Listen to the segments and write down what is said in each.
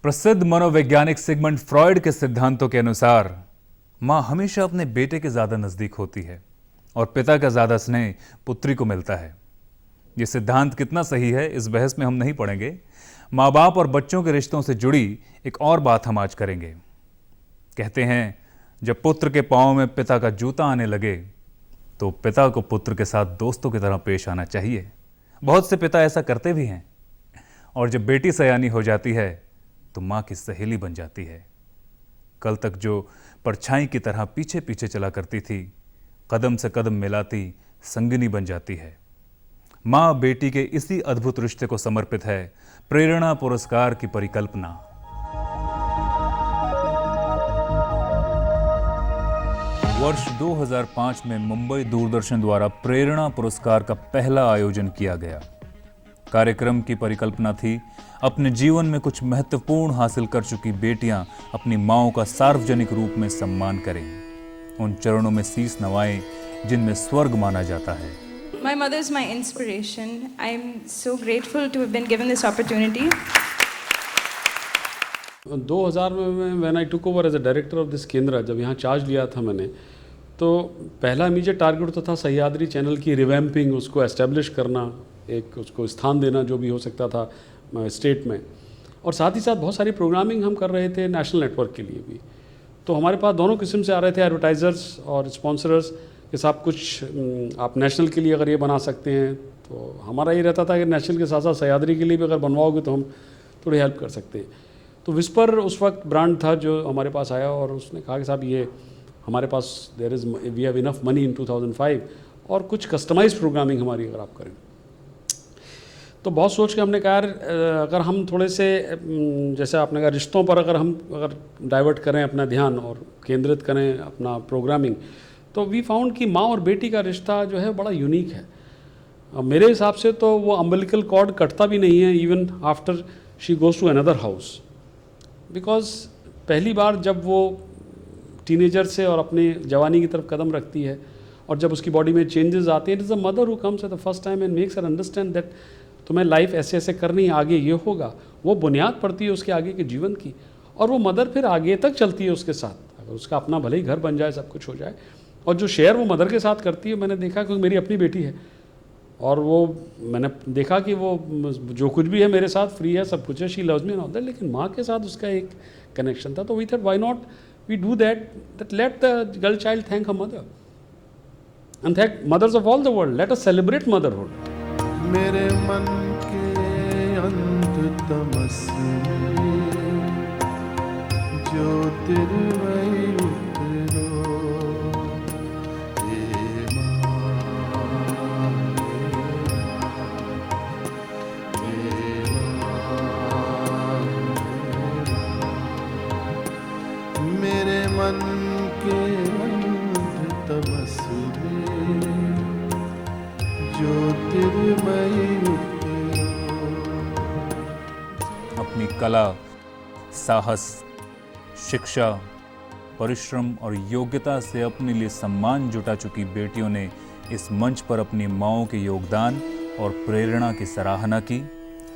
प्रसिद्ध मनोवैज्ञानिक Sigmund Freud के सिद्धांतों के अनुसार मां हमेशा अपने बेटे के ज्यादा नजदीक होती है और पिता का ज्यादा स्नेह पुत्री को मिलता है। यह सिद्धांत कितना सही है इस बहस में हम नहीं पड़ेंगे। माँ बाप और बच्चों के रिश्तों से जुड़ी एक और बात हम आज करेंगे। कहते हैं जब पुत्र के पांव में पिता का जूता आने लगे तो पिता को पुत्र के साथ दोस्तों की तरह पेश आना चाहिए। बहुत से पिता ऐसा करते भी हैं। और जब बेटी सयानी हो जाती है तो माँ की सहेली बन जाती है। कल तक जो परछाई की तरह पीछे पीछे चला करती थी, कदम से कदम मिलाती संगिनी बन जाती है। माँ बेटी के इसी अद्भुत रिश्ते को समर्पित है प्रेरणा पुरस्कार की परिकल्पना। वर्ष 2005 में मुंबई दूरदर्शन द्वारा प्रेरणा पुरस्कार का पहला आयोजन किया गया। कार्यक्रम की परिकल्पना थी अपने जीवन में कुछ महत्वपूर्ण हासिल कर चुकी बेटियां अपनी माओं का सार्वजनिक रूप में सम्मान करें, उन चरणों में शीश नवाएं जिनमें स्वर्ग माना जाता है। My mother is my inspiration. I am so grateful to have been given this opportunity. 2000 में when I took over as a director of this केंद्र, जब यहाँ चार्ज लिया था मैंने, तो पहला इमीडिएट टारगेट तो था सह्याद्री चैनल की रिवैम्पिंग, उसको एस्टेब्लिश करना, एक उसको स्थान देना जो भी हो सकता था स्टेट में, और साथ ही साथ बहुत सारी प्रोग्रामिंग हम कर रहे थे नेशनल नेटवर्क के लिए भी। तो हमारे पास दोनों किस्म से आ रहे थे एडवर्टाइज़र्स और स्पॉन्सर्स के साथ, कुछ आप नेशनल के लिए अगर ये बना सकते हैं तो हमारा ये रहता था कि नेशनल के साथ साथ सह्याद्री के लिए भी अगर बनवाओगे तो हम थोड़ी हेल्प कर सकते हैं। तो विस्पर उस वक्त ब्रांड था जो हमारे पास आया और उसने कहा कि साहब ये हमारे पास we have enough money in 2005 और कुछ कस्टमाइज प्रोग्रामिंग हमारी अगर आप करें। तो बहुत सोच के हमने कहा यार अगर हम थोड़े से जैसे आपने कहा रिश्तों पर अगर डाइवर्ट करें अपना ध्यान और केंद्रित करें अपना प्रोग्रामिंग, तो वी फाउंड कि माँ और बेटी का रिश्ता जो है बड़ा यूनिक है। मेरे हिसाब से तो वो अम्बिलिकल कॉर्ड कटता भी नहीं है even after she goes to another house, because पहली बार जब वो टीनेजर से और अपनी जवानी की तरफ कदम रखती है और जब उसकी बॉडी में चेंजेस आते हैं, it is the mother who comes at the first time and makes her understand that तुम्हें लाइफ ऐसे ऐसे करनी है, आगे ये होगा। वो बुनियाद पड़ती है उसके आगे के जीवन की, और वो मदर फिर आगे तक चलती है उसके साथ। अगर उसका अपना भले ही घर बन जाए, सब कुछ हो जाए, और जो शेयर वो मदर के साथ करती है, मैंने देखा क्योंकि मेरी अपनी बेटी है और वो मैंने देखा कि वो जो कुछ भी है मेरे साथ फ्री है, सब कुछ है, she loves me and all that, लेकिन माँ के साथ उसका एक कनेक्शन था। तो we thought why not we do that let the girl child thank her mother and thank mothers of all the world, let us celebrate motherhood. मेरे मन के अंततम में ज्योतिर्मयी उतरो, हे माँ, मेरे मन के अंततम में ज्योतिर्मयी उतरो। अपनी कला, साहस, शिक्षा, परिश्रम और योग्यता से अपने लिए सम्मान जुटा चुकी बेटियों ने इस मंच पर अपनी माँओं के योगदान और प्रेरणा की सराहना की,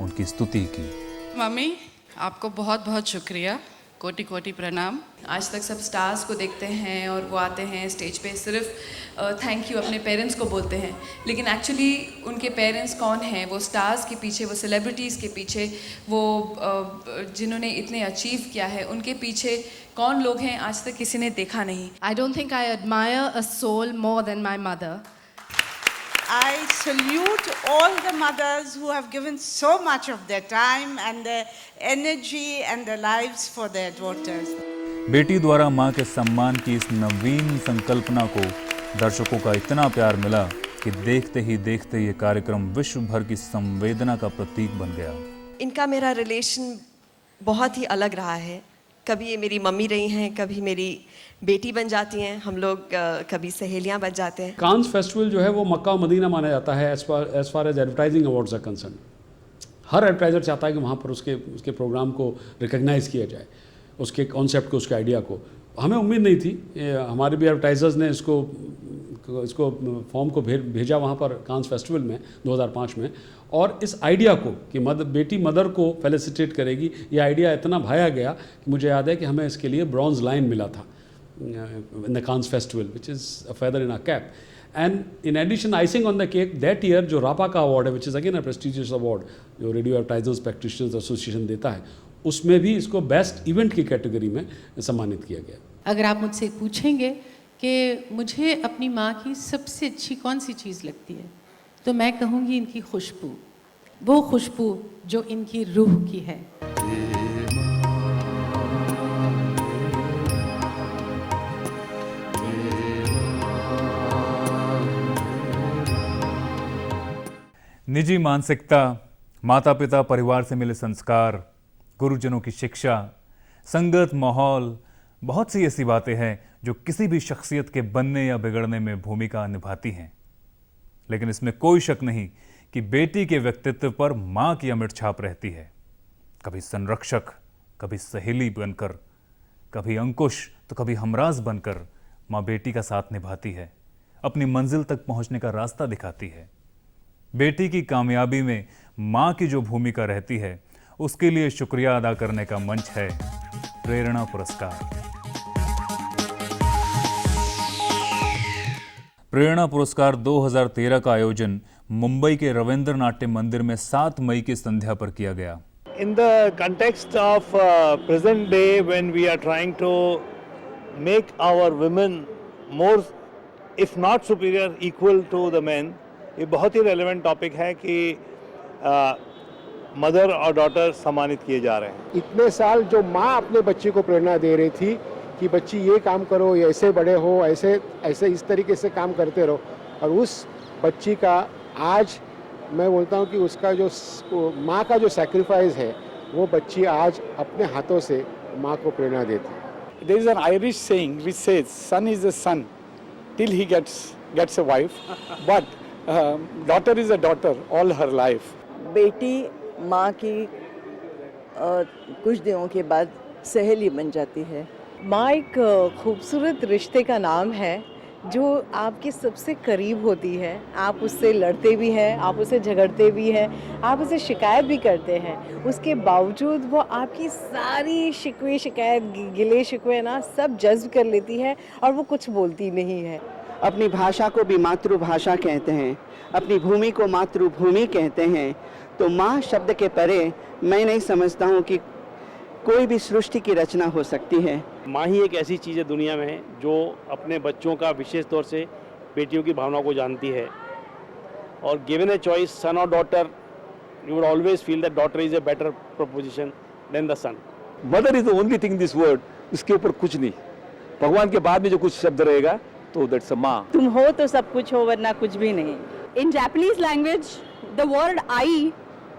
उनकी स्तुति की। मम्मी, आपको बहुत बहुत शुक्रिया, कोटि कोटि प्रणाम। आज तक सब स्टार्स को देखते हैं और वो आते हैं स्टेज पे, सिर्फ थैंक यू अपने पेरेंट्स को बोलते हैं, लेकिन एक्चुअली उनके पेरेंट्स कौन हैं? वो स्टार्स के पीछे, वो सेलिब्रिटीज़ के पीछे, वो जिन्होंने इतने अचीव किया है, उनके पीछे कौन लोग हैं आज तक किसी ने देखा नहीं। I don't think I admire a soul more than my mother. I salute all the mothers who have given so much of their time and their energy and their lives for their daughters. बेटी द्वारा माँ के सम्मान की इस नवीन संकल्पना को दर्शकों का इतना प्यार मिला कि देखते ही देखते ये कार्यक्रम विश्व भर की संवेदना का प्रतीक बन गया। इनका मेरा रिलेशन बहुत ही अलग रहा है। कभी ये मेरी मम्मी रही हैं, कभी मेरी बेटी बन जाती हैं, हम लोग कभी सहेलियां बन जाते हैं। कांस फेस्टिवल जो है वो मक्का मदीना माना जाता है as far as advertising awards are concerned. हर एडवर्टाइजर चाहता है कि वहाँ पर उसके प्रोग्राम को रिकग्नाइज़ किया जाए, उसके कॉन्सेप्ट को, उसके आइडिया को। हमें उम्मीद नहीं थी, हमारे भी एडवर्टाइजर्स ने इसको इसको फॉर्म को भेजा वहाँ पर कांस फेस्टिवल में 2005 में, और इस आइडिया को कि बेटी मदर को फेलिसिटेट करेगी, ये आइडिया इतना भाया गया कि मुझे याद है कि हमें इसके लिए ब्रॉन्ज लाइन मिला था in the Cannes festival, which is a feather in a cap. And in addition icing on the cake that year जो रापा का अवार्ड है, which is again a prestigious award जो रेडियो एडवर्टाइजर्स प्रैक्टिशनर्स एसोसिएशन देता है, उसमें भी इसको best event की कैटेगरी में सम्मानित किया गया. अगर आप मुझसे पूछेंगे कि मुझे अपनी माँ की सबसे अच्छी कौन सी चीज़ लगती है, तो मैं कहूँगी इनकी खुशबू, वो खुशबू जो इनकी रूह की है. निजी मानसिकता, माता पिता परिवार से मिले संस्कार, गुरुजनों की शिक्षा, संगत, माहौल, बहुत सी ऐसी बातें हैं जो किसी भी शख्सियत के बनने या बिगड़ने में भूमिका निभाती हैं. लेकिन इसमें कोई शक नहीं कि बेटी के व्यक्तित्व पर मां की अमिट छाप रहती है. कभी संरक्षक, कभी सहेली बनकर, कभी अंकुश तो कभी हमराज बनकर मां बेटी का साथ निभाती है, अपनी मंजिल तक पहुंचने का रास्ता दिखाती है. बेटी की कामयाबी में मां की जो भूमिका रहती है, उसके लिए शुक्रिया अदा करने का मंच है प्रेरणा पुरस्कार. प्रेरणा पुरस्कार 2013 का आयोजन मुंबई के रविंद्र नाट्य मंदिर में 7 मई की संध्या पर किया गया. In the context of present day, when we are trying to make our women more, if not superior, equal to the men, ये बहुत ही रेलेवेंट टॉपिक है कि मदर और डॉटर सम्मानित किए जा रहे हैं. इतने साल जो माँ अपने बच्चे को प्रेरणा दे रही थी कि बच्ची ये काम करो, ये ऐसे बड़े हो, ऐसे ऐसे इस तरीके से काम करते रहो, और उस बच्ची का आज मैं बोलता हूँ कि उसका जो माँ का जो सैक्रिफाइस है, वो बच्ची आज अपने हाथों से माँ को प्रेरणा देती है. There is an Irish saying which says, "Son is a son till he gets a wife, but daughter is a daughter all her life." बेटी माँ की कुछ दिनों के बाद सहेली बन जाती है. माँ एक खूबसूरत रिश्ते का नाम है जो आपके सबसे करीब होती है. आप उससे लड़ते भी हैं, आप उससे झगड़ते भी हैं, आप उससे शिकायत भी करते हैं, उसके बावजूद वो आपकी सारी शिकवे शिकायत गिले शिकवे ना सब जज्ब कर लेती है और वो कुछ बोलती नहीं है. अपनी भाषा को भी मातृभाषा कहते हैं, अपनी भूमि को मातृभूमि कहते हैं. तो माँ शब्द के परे मैं नहीं समझता हूँ कि कोई भी सृष्टि की रचना हो सकती है. माँ ही एक ऐसी चीज़ है दुनिया में जो अपने बच्चों का विशेष तौर से बेटियों की भावनाओं को जानती है. और गिवन ए चॉइस सन और daughter, you would always feel that daughter is a better proposition than the son. Mother is the only thing this word, इसके ऊपर कुछ नहीं. भगवान के बाद में जो कुछ शब्द रहेगा तो दैट्स अ माँ. तुम हो तो सब कुछ हो, वरना कुछ भी नहीं. In Japanese language, the word I,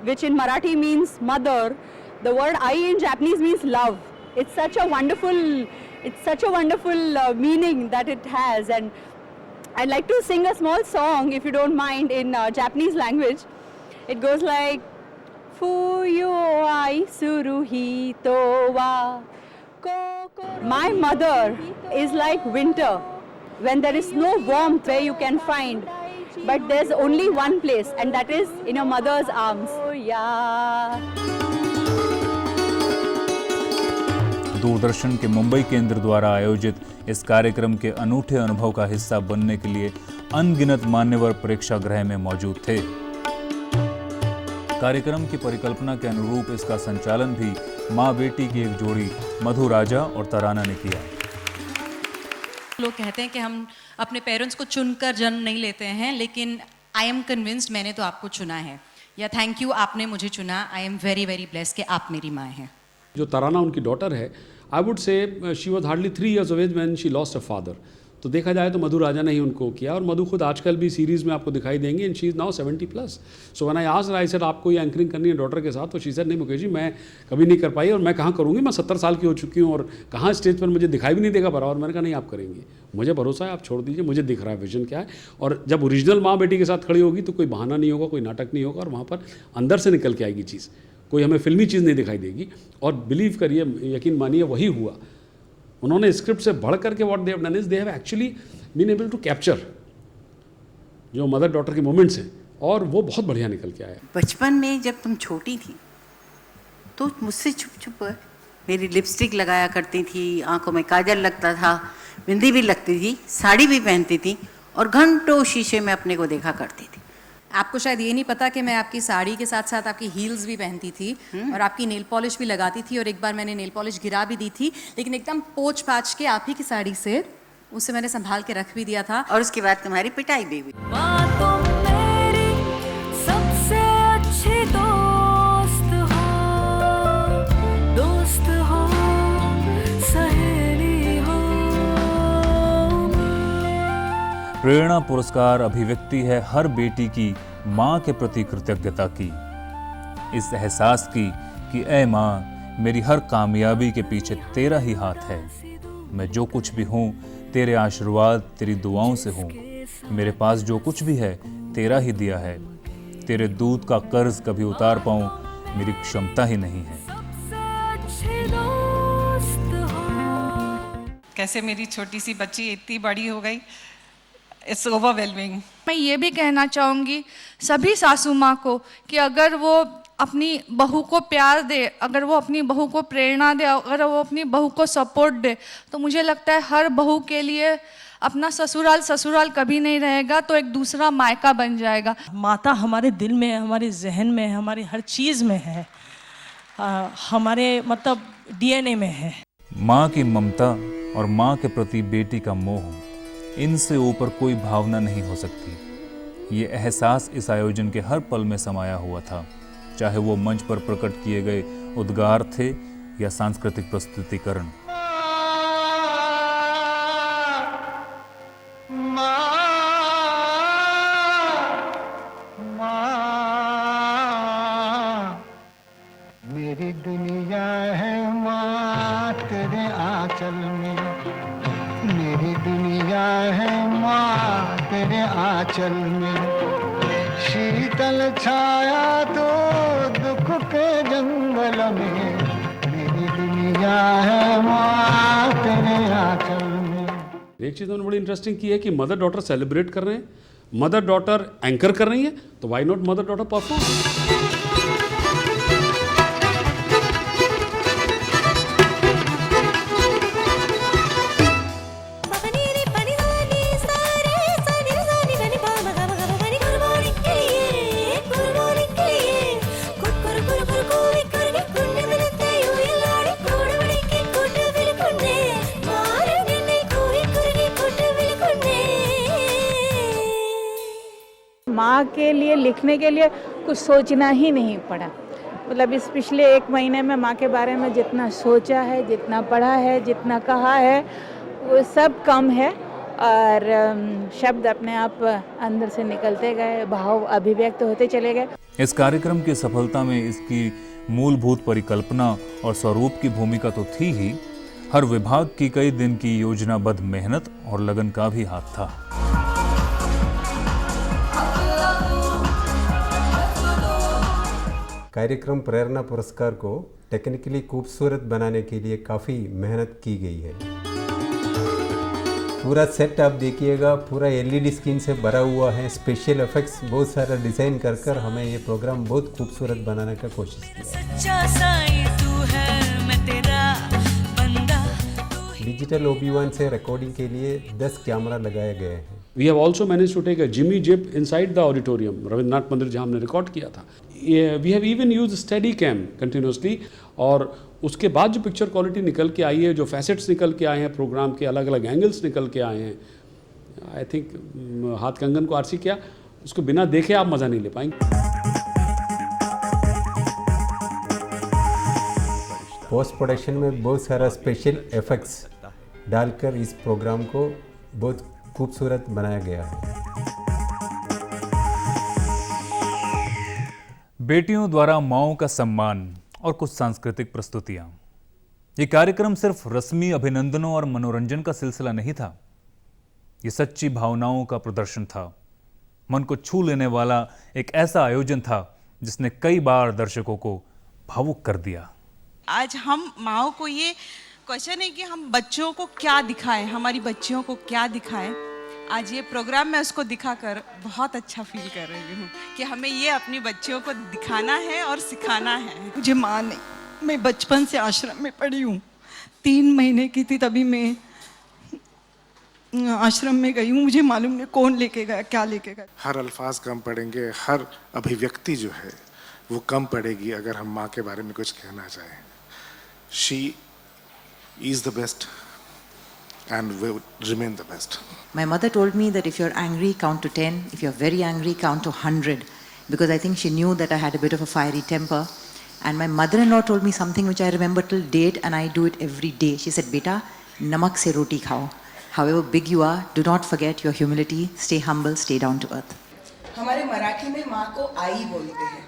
which in Marathi means mother, the word I in Japanese means love. It's such a wonderful meaning that it has, and I'd like to sing a small song, if you don't mind, in Japanese language. It goes like, Fuyo ai suruhito wa. My mother is like winter, when there is no warmth where you can find. But there's only one place, and that is in your mother's arms. Oh, yeah. Doordarshan के मुंबई केंद्र द्वारा आयोजित इस कार्यक्रम के अनूठे अनुभव का हिस्सा बनने के लिए अनगिनत मान्यवर प्रेक्षागृह में मौजूद थे. कार्यक्रम की परिकल्पना के अनुरूप इसका संचालन भी माँ बेटी की एक जोड़ी मधु राजा और तराना ने किया. लोग कहते हैं कि हम अपने पेरेंट्स को चुनकर जन्म नहीं लेते हैं, लेकिन आई एम कन्विंस्ड मैंने तो आपको चुना है. या थैंक यू, आपने मुझे चुना. आई एम वेरी वेरी ब्लेस्ड कि आप मेरी माँ हैं. जो तराना उनकी डॉटर है, I would say she was hardly 3 years of age when she lost her father. तो देखा जाए तो मधु राजा ने ही उनको किया, और मधु खुद आजकल भी सीरीज़ में आपको दिखाई देंगी, and she is now 70+. So when I asked, I said आपको ये एंकरिंग करनी है डॉटर के साथ, तो शी सेड नहीं मुकेश जी, मैं कभी नहीं कर पाई, और मैं कहाँ करूँगी, मैं 70 साल की हो चुकी हूँ, और कहाँ स्टेज पर मुझे दिखाई भी नहीं देगा बराबर. मैंने कहा नहीं, आप करेंगी, मुझे भरोसा है, आप छोड़ दीजिए, मुझे दिख रहा है विजन क्या है. और जब ओरिजिनल माँ बेटी के साथ खड़ी होगी तो कोई बहाना नहीं होगा, कोई नाटक नहीं होगा, और वहाँ पर अंदर से निकल के आएगी चीज़, कोई हमें फिल्मी चीज़ नहीं दिखाई देगी. और बिलीव करिए, यकीन मानिए, वही हुआ. उन्होंने स्क्रिप्ट से बढ़ करके what they have done is they have actually been able to capture जो मदर डॉटर के मोमेंट्स हैं, और वो बहुत बढ़िया निकल के आया। बचपन में जब तुम छोटी थी तो मुझसे छुप छुप मेरी लिपस्टिक लगाया करती थी, आंखों में काजल लगता था, बिंदी भी लगती थी, साड़ी भी पहनती थी और घंटों शीशे में अपने को देखा करती थी। आपको शायद ये नहीं पता कि मैं आपकी साड़ी के साथ साथ आपकी हील्स भी पहनती थी और आपकी नेल पॉलिश भी लगाती थी, और एक बार मैंने नेल पॉलिश गिरा भी दी थी, लेकिन एकदम पोंछ पाछ के आप ही की साड़ी से उसे मैंने संभाल के रख भी दिया था। और उसके बाद तुम्हारी पिटाई भी हुई। सबसे अच्छी दोस्त हो, सहेली हो। प्रेरणा पुरस्कार अभिव्यक्ति है हर बेटी की माँ के प्रति कृतज्ञता की, इस एहसास की कि ऐ माँ, मेरी हर कामयाबी के पीछे तेरा ही हाथ है। मैं जो कुछ भी हूँ तेरे आशीर्वाद, तेरी दुआओं से हूँ। मेरे पास जो कुछ भी है तेरा ही दिया है। तेरे दूध का कर्ज कभी उतार पाऊँ मेरी क्षमता ही नहीं है। कैसे मेरी छोटी सी बच्ची इतनी बड़ी हो गई, इट्स ओवरवेलमिंग। मैं ये भी कहना चाहूँगी सभी सासू माँ को कि अगर वो अपनी बहू को प्यार दे, अगर वो अपनी बहू को प्रेरणा दे, अगर वो अपनी बहू को सपोर्ट दे, तो मुझे लगता है हर बहू के लिए अपना ससुराल कभी नहीं रहेगा, तो एक दूसरा मायका बन जाएगा। माता हमारे दिल में है, हमारे जहन में है, हमारी हर चीज़ में है, हमारे मतलब DNA में है। माँ की ममता और माँ के प्रति बेटी का मोह, इनसे ऊपर कोई भावना नहीं हो सकती। ये एहसास इस आयोजन के हर पल में समाया हुआ था, चाहे वो मंच पर प्रकट किए गए उद्गार थे या सांस्कृतिक प्रस्तुतिकरण। मेरी दुनिया है माँ तेरे आंचल में, मेरी दुनिया है माँ तेरे आंचल में। शीतल छाया तो दुख के जंगल में, मेरी दुनिया है माँ तेरे आंचल में। एक चीज़ उन्होंने बड़ी इंटरेस्टिंग की है कि मदर डॉटर सेलिब्रेट कर रहे हैं, मदर डॉटर एंकर कर रही है, तो why not mother daughter perform. माँ के लिए लिखने के लिए कुछ सोचना ही नहीं पड़ा। मतलब इस पिछले 1 महीने में माँ के बारे में जितना सोचा है, जितना पढ़ा है, जितना कहा है, वो सब कम है, और शब्द अपने आप अंदर से निकलते गए, भाव अभिव्यक्त होते चले गए। इस कार्यक्रम की सफलता में इसकी मूलभूत परिकल्पना और स्वरूप की भूमिका तो थी ही, हर विभाग की कई दिन की योजनाबद्ध मेहनत और लगन का भी हाथ था। कार्यक्रम प्रेरणा पुरस्कार को टेक्निकली खूबसूरत बनाने के लिए काफ़ी मेहनत की गई है। पूरा सेट आप देखिएगा, पूरा LED स्क्रीन से भरा हुआ है, स्पेशल इफेक्ट्स बहुत सारा डिज़ाइन कर कर हमें ये प्रोग्राम बहुत खूबसूरत बनाने का कोशिश किया। डिजिटल OB1 से रिकॉर्डिंग के लिए 10 कैमरा लगाए गए हैं। We have also managed to take a Jimmy Jib inside the auditorium, Rabindranath मंदिर जहाँ हमने रिकॉर्ड किया था। We have even used Steadicam continuously, और उसके बाद जो पिक्चर क्वालिटी निकल के आई है, जो फैसेट्स निकल के आए हैं, प्रोग्राम के अलग अलग एंगल्स निकल के आए हैं, आई थिंक हाथ कंगन को आरसी किया, उसको बिना देखे आप मज़ा नहीं ले पाएंगे। पोस्ट प्रोडक्शन में बहुत सारा स्पेशल इफेक्ट्स डालकर इस प्रोग्राम को बहुत खूबसूरत बनाया गया है। बेटियों द्वारा माओं का सम्मान और कुछ सांस्कृतिक प्रस्तुतियां। ये कार्यक्रम सिर्फ रस्मी अभिनंदनों और मनोरंजन का सिलसिला नहीं था, ये सच्ची भावनाओं का प्रदर्शन था। मन को छू लेने वाला एक ऐसा आयोजन था जिसने कई बार दर्शकों को भावुक कर दिया। आज हम माओं को ये क्वेश्चन है कि हम बच्चों को क्या दिखाएं, हमारी बच्चियों को क्या दिखाएं। आज ये प्रोग्राम मैं उसको दिखाकर बहुत अच्छा फील कर रही हूँ कि हमें ये अपनी बच्चियों को दिखाना है और सिखाना है। मुझे माँ नहीं, मैं बचपन से आश्रम में पढ़ी हूँ। 3 महीने की थी तभी मैं आश्रम में गई हूँ। मुझे मालूम नहीं कौन लेके गया, क्या लेके गया। हर अल्फाज कम पड़ेंगे, हर अभिव्यक्ति जो है वो कम पड़ेगी अगर हम माँ के बारे में कुछ कहना चाहें। She is the best and will remain the best. My mother told me that if you're angry, count to 10. If you're very angry, count to 100. Because I think she knew that I had a bit of a fiery temper. And my mother-in-law told me something which I remember till date, and I do it every day. She said, "Beta, namak se roti khao. However big you are, do not forget your humility. Stay humble, stay down to earth." हमारे मराठी में माँ को आई बोलते हैं,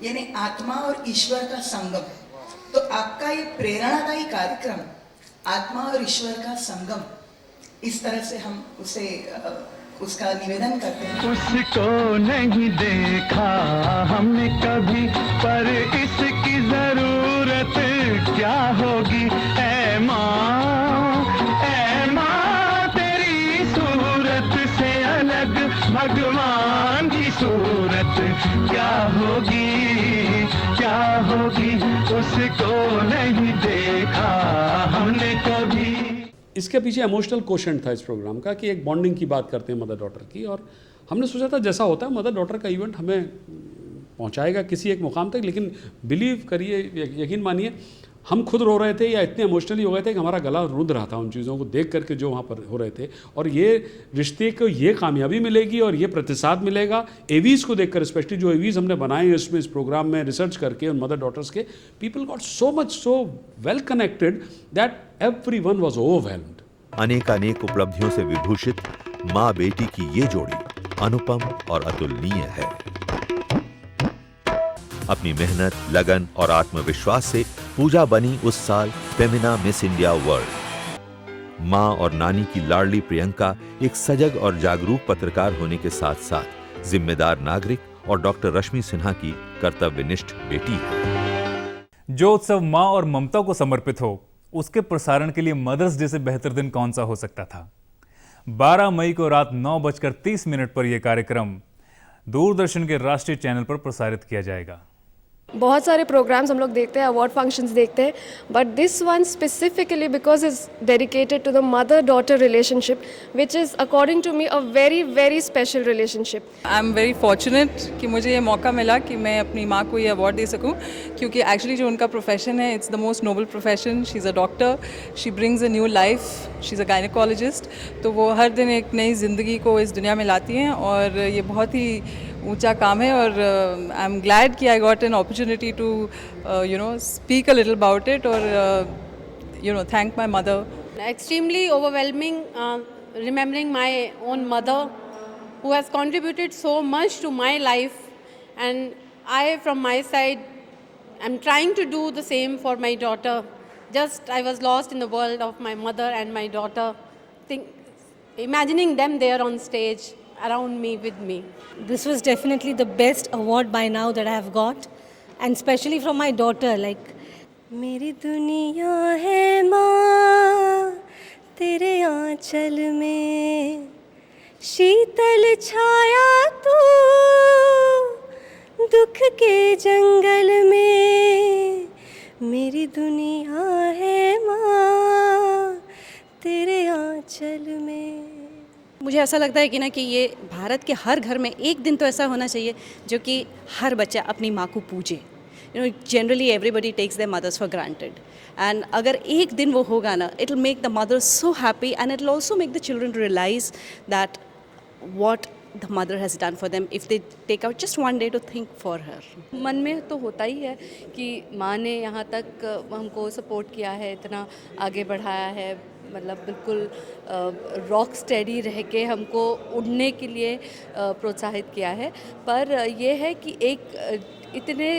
यानी आत्मा और ईश्वर का संगम। तो आपका ये प्रेरणादायी कार्यक्रम आत्मा और ईश्वर का संगम, इस तरह से हम उसे उसका निवेदन करते हैं। उसको नहीं देखा हमने कभी, पर इसकी जरूरत क्या होगी। ऐ माँ तेरी सूरत से अलग भगवान की सूरत क्या होगी, क्या होगी। उसको नहीं देखा हमने कभी। इसके पीछे इमोशनल क्वेश्चन था इस प्रोग्राम का कि एक बॉन्डिंग की बात करते हैं मदर डॉटर की, और हमने सोचा था जैसा होता है मदर डॉटर का इवेंट हमें पहुंचाएगा किसी एक मुकाम तक, लेकिन बिलीव करिए, यकीन मानिए, हम खुद रो रहे थे या इतने इमोशनली हो गए थे कि हमारा गला रुंध रहा था उन चीज़ों को देख करके जो वहाँ पर हो रहे थे। और ये रिश्ते को ये कामयाबी मिलेगी और ये प्रतिसाद मिलेगा एवीज़ को देखकर, स्पेशली जो एवीज़ हमने बनाए हैं इसमें, इस प्रोग्राम में रिसर्च करके और मदर डॉटर्स के, people got so much so well connected that everyone was overwhelmed. अनेकानेक उपलब्धियों से विभूषित माँ बेटी की ये जोड़ी अनुपम और अतुलनीय है। अपनी मेहनत, लगन और आत्मविश्वास से पूजा बनी उस साल फेमिना मिस इंडिया वर्ल्ड। माँ और नानी की लाडली प्रियंका एक सजग और जागरूक पत्रकार होने के साथ साथ जिम्मेदार नागरिक और डॉक्टर रश्मि सिन्हा की कर्तव्यनिष्ठ बेटी है। जो उत्सव माँ और ममता को समर्पित हो, उसके प्रसारण के लिए मदर्स डे से बेहतर दिन कौन सा हो सकता था। 12 मई को रात 9:30 पर यह कार्यक्रम दूरदर्शन के राष्ट्रीय चैनल पर प्रसारित किया जाएगा। बहुत सारे प्रोग्राम्स हम लोग देखते हैं, अवार्ड फंक्शंस देखते हैं, but this one specifically because is dedicated to the mother daughter relationship, which is according to me a very very special relationship. I am very fortunate कि मुझे ये मौका मिला कि मैं अपनी माँ को ये अवार्ड दे सकूँ, क्योंकि एक्चुअली जो उनका प्रोफेशन है, it's the most noble profession. She is a doctor, she brings a new life, she is a gynaecologist. तो वो हर दिन एक नई ज़िंदगी को इस दुनिया में लाती हैं और ये बहुत ही ऊंचा काम है। और आई एम ग्लैड कि I got an opportunity to speak a little about it और thank my mother. Extremely overwhelming remembering my own mother who has contributed so much to my life, and I from my side am trying to do the same for my daughter. Just I was lost in the world of my mother and my daughter, imagining them there on stage around me with me. This was definitely the best award by now that I have got, and especially from my daughter. Like, मेरी दुनिया है माँ तेरे आंचल में, शीतल छाया तू दुख के जंगल में। मेरी दुनिया है माँ तेरे आंचल में। मुझे ऐसा लगता है कि ये भारत के हर घर में एक दिन तो ऐसा होना चाहिए जो कि हर बच्चा अपनी माँ को पूजे। Generally everybody takes their mothers for granted, and अगर एक दिन वो होगा ना, it will make the mothers so happy, and it will also make the children realise that what the mother has done for them if they take out just one day to think for her. मन में तो होता ही है कि माँ ने यहाँ तक हमको सपोर्ट किया है, इतना आगे बढ़ाया है, मतलब बिल्कुल रॉक स्टेडी रह के हमको उड़ने के लिए प्रोत्साहित किया है। पर यह है कि एक इतने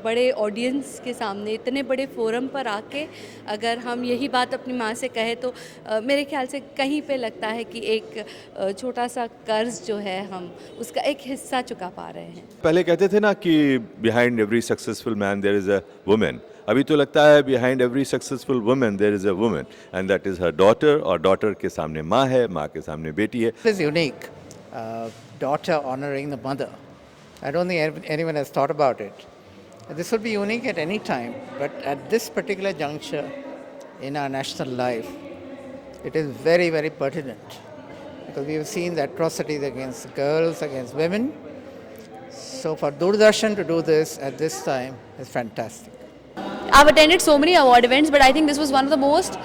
बड़े ऑडियंस के सामने, इतने बड़े फोरम पर आके अगर हम यही बात अपनी माँ से कहें तो मेरे ख्याल से कहीं पे लगता है कि एक छोटा सा कर्ज जो है हम उसका एक हिस्सा चुका पा रहे हैं। पहले कहते थे ना कि behind every successful man there is a women, अभी तो लगता है behind every successful woman there is a woman and that is her daughter, और डॉटर के सामने माँ है, माँ के सामने बेटी है. It is unique. Daughter honoring the mother. I don't think anyone has thought about it. This would be unique at any time, but at this particular juncture in our national life, it is very, very pertinent because we have seen the atrocities against girls, against women. So for Doordarshan to do this at this time is fantastic. I've attended so many award events, but I think this was one of the most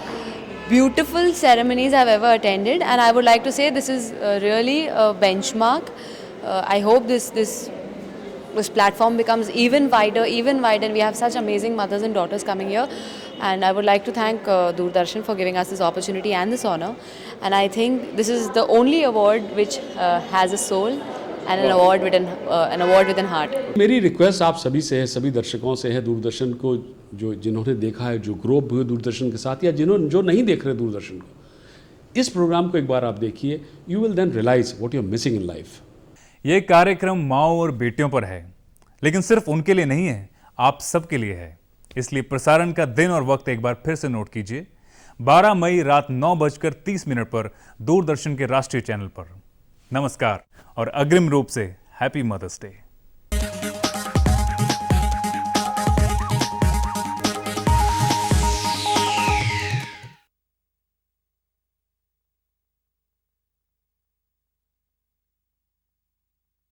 beautiful ceremonies I've ever attended, and I would like to say this is really a benchmark. I hope this platform becomes even wider, and we have such amazing mothers and daughters coming here. And I would like to thank Doordarshan for giving us this opportunity and this honor. And I think this is the only award which has a soul and an award with an heart. मेरी request आप सभी से है, सभी दर्शकों से है, दूरदर्शन को जिन्होंने देखा है, जो ग्रो अप हुए दूरदर्शन के साथ, या जो नहीं देख रहे दूरदर्शन को, इस प्रोग्राम को एक बार आप देखिए. You will then realise what you are missing in life. ये कार्यक्रम माओ और बेटियों पर है, लेकिन सिर्फ उनके लिए नहीं है, आप सबके लिए है. इसलिए प्रसारण का दिन और वक्त एक बार फिर से नोट कीजिए. 12 मई रात 9:30 पर दूरदर्शन के राष्ट्रीय चैनल पर. नमस्कार और अग्रिम रूप से हैप्पी मदर्स डे.